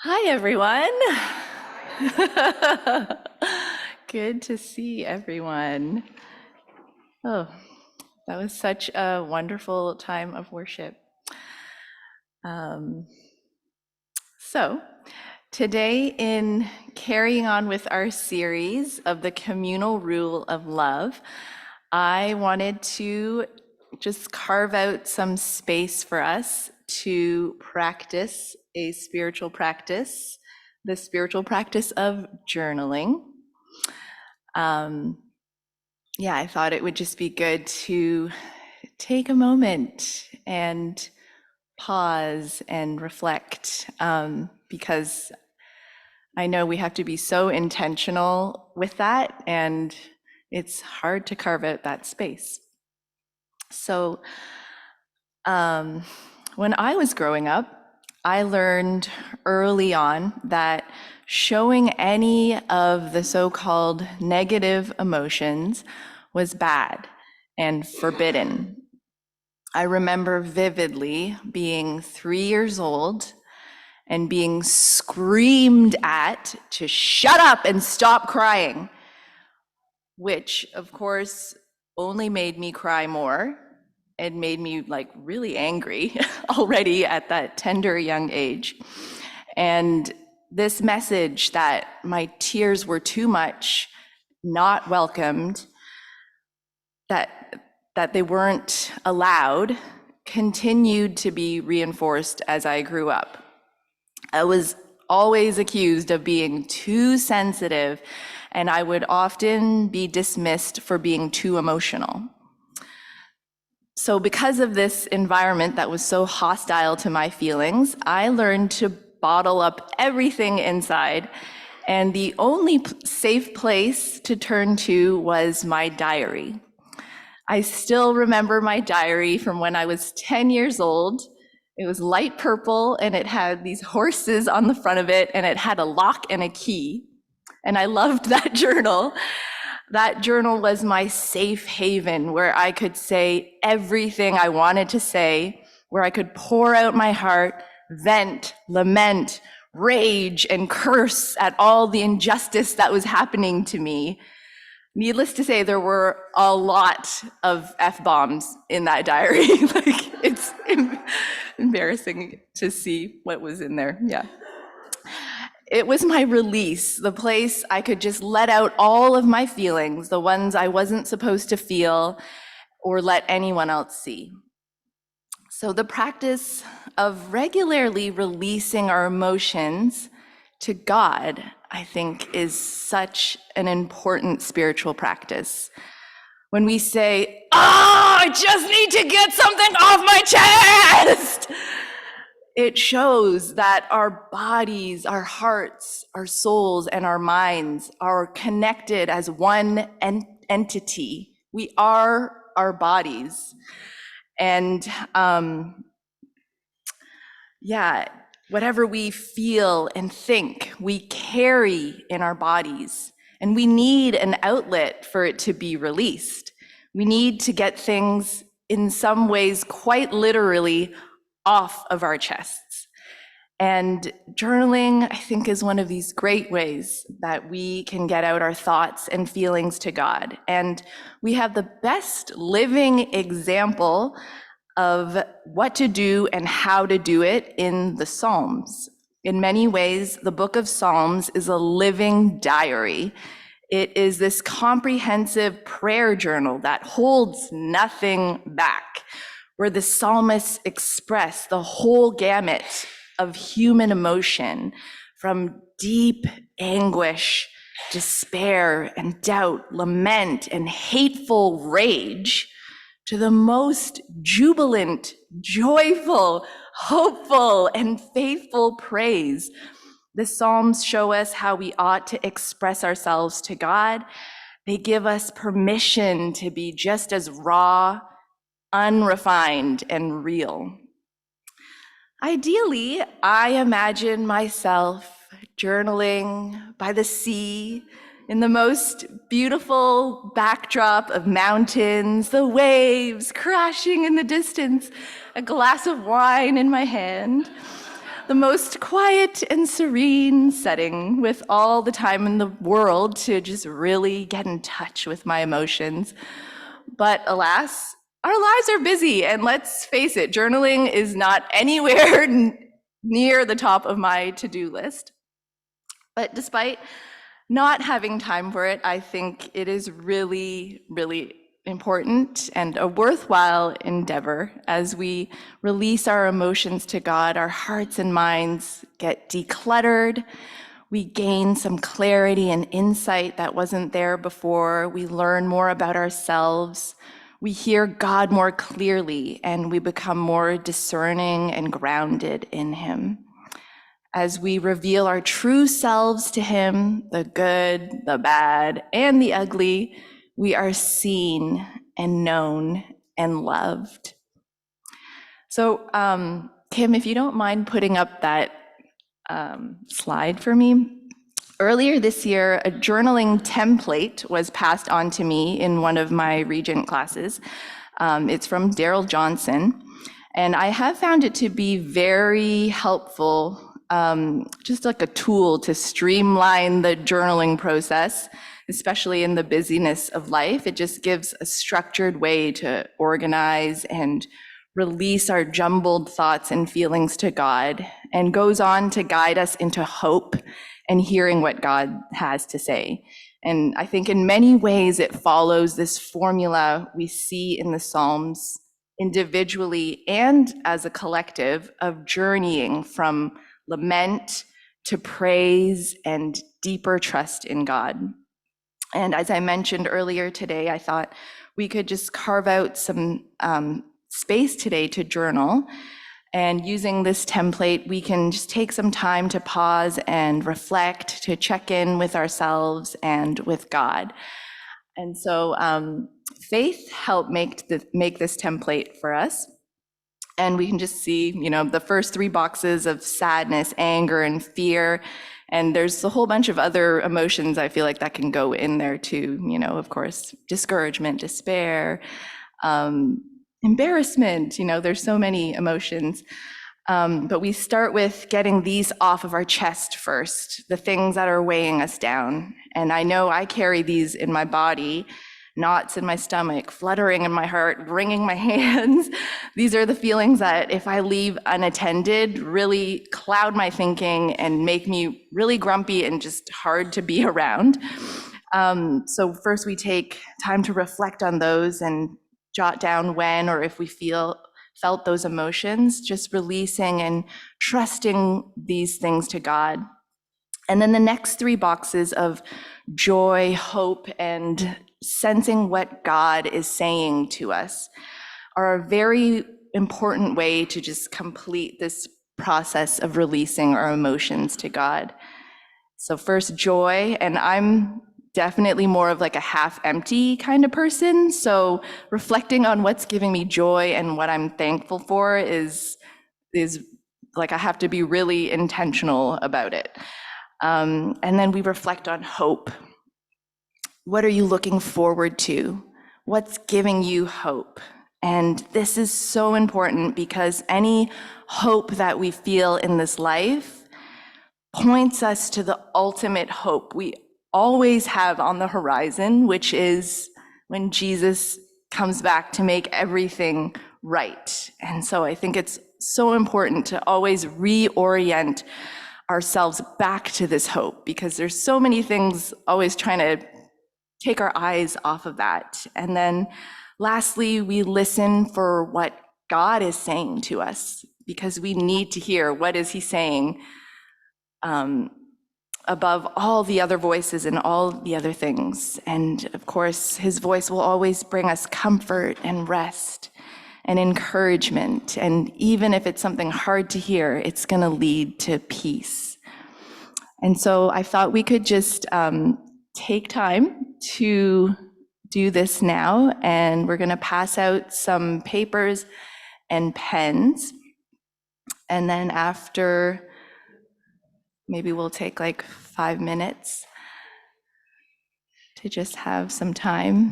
Hi, everyone. Good to see everyone. Oh, that was such a wonderful time of worship. Um, so, today, in carrying on with our series of the communal rule of love, I wanted to just carve out some space for us to practice a spiritual practice, the spiritual practice of journaling. Yeah, I thought it would just be good to take a moment and pause and reflect, because I know we have to be so intentional with that, and it's hard to carve out that space. So, when I was growing up, I learned early on that showing any of the so-called negative emotions was bad and forbidden. I remember vividly being 3 years old and being screamed at to shut up and stop crying, which of course only made me cry more. It made me like really angry already at that tender young age. And this message that my tears were too much, not welcomed, that they weren't allowed, continued to be reinforced as I grew up. I was always accused of being too sensitive, and I would often be dismissed for being too emotional. So because of this environment that was so hostile to my feelings, I learned to bottle up everything inside, and the only safe place to turn to was my diary. I still remember my diary from when I was 10 years old. It was light purple, and it had these horses on the front of it, and it had a lock and a key. And I loved that journal. That journal was my safe haven where I could say everything I wanted to say, where I could pour out my heart, vent, lament, rage, and curse at all the injustice that was happening to me. Needless to say, there were a lot of F-bombs in that diary. Like, it's embarrassing to see what was in there. Yeah. It was my release, the place I could just let out all of my feelings, the ones I wasn't supposed to feel or let anyone else see. So the practice of regularly releasing our emotions to God, I think, is such an important spiritual practice. When we say, I just need to get something off my chest, it shows that our bodies, our hearts, our souls, and our minds are connected as one entity. We are our bodies. And whatever we feel and think, we carry in our bodies. And we need an outlet for it to be released. We need to get things, in some ways, quite literally, off of our chests. And journaling, I think, is one of these great ways that we can get out our thoughts and feelings to God. And we have the best living example of what to do and how to do it in the Psalms. In many ways, the book of Psalms is a living diary. It is this comprehensive prayer journal that holds nothing back, where the psalmists express the whole gamut of human emotion, from deep anguish, despair, and doubt, lament, and hateful rage, to the most jubilant, joyful, hopeful, and faithful praise. The Psalms show us how we ought to express ourselves to God. They give us permission to be just as raw, unrefined, and real. Ideally, I imagine myself journaling by the sea, in the most beautiful backdrop of mountains, the waves crashing in the distance, a glass of wine in my hand, the most quiet and serene setting with all the time in the world to just really get in touch with my emotions. But alas, our lives are busy, and let's face it, journaling is not anywhere near the top of my to-do list. But despite not having time for it, I think it is really, really important and a worthwhile endeavor. As we release our emotions to God, our hearts and minds get decluttered. We gain some clarity and insight that wasn't there before. We learn more about ourselves. We hear God more clearly, and we become more discerning and grounded in Him. As we reveal our true selves to Him, the good, the bad, and the ugly, we are seen and known and loved. So, Kim, if you don't mind putting up that slide for me. Earlier this year, a journaling template was passed on to me in one of my Regent classes. It's from Daryl Johnson, and I have found it to be very helpful, just like a tool to streamline the journaling process, especially in the busyness of life. It just gives a structured way to organize and release our jumbled thoughts and feelings to God, and goes on to guide us into hope and hearing what God has to say. And I think in many ways it follows this formula we see in the Psalms individually and as a collective of journeying from lament to praise and deeper trust in God. And as I mentioned earlier today, I thought we could just carve out some space today to journal. And using this template, we can just take some time to pause and reflect, to check in with ourselves and with God. And so Faith helped make this template for us. And we can just see, the first 3 boxes of sadness, anger, and fear. And there's a whole bunch of other emotions I feel like that can go in there too. Of course, discouragement, despair, embarrassment, there's so many emotions. But we start with getting these off of our chest first, the things that are weighing us down. And I know I carry these in my body, knots in my stomach, fluttering in my heart, wringing my hands. These are the feelings that, if I leave unattended, really cloud my thinking and make me really grumpy and just hard to be around. So first we take time to reflect on those and jot down when or if we felt those emotions, just releasing and trusting these things to God. And then the next 3 boxes of joy, hope, and sensing what God is saying to us are a very important way to just complete this process of releasing our emotions to God. So first, joy, and I'm definitely more of like a half empty kind of person. So reflecting on what's giving me joy and what I'm thankful for is like, I have to be really intentional about it. And then we reflect on hope. What are you looking forward to? What's giving you hope? And this is so important because any hope that we feel in this life points us to the ultimate hope we always have on the horizon, which is when Jesus comes back to make everything right. And so I think it's so important to always reorient ourselves back to this hope, because there's so many things always trying to take our eyes off of that. And then lastly, we listen for what God is saying to us, because we need to hear what is He saying above all the other voices and all the other things. And of course, His voice will always bring us comfort and rest and encouragement. And even if it's something hard to hear, it's going to lead to peace. And so I thought we could just take time to do this now. And we're going to pass out some papers and pens. And then after, maybe we'll take like 5 minutes to just have some time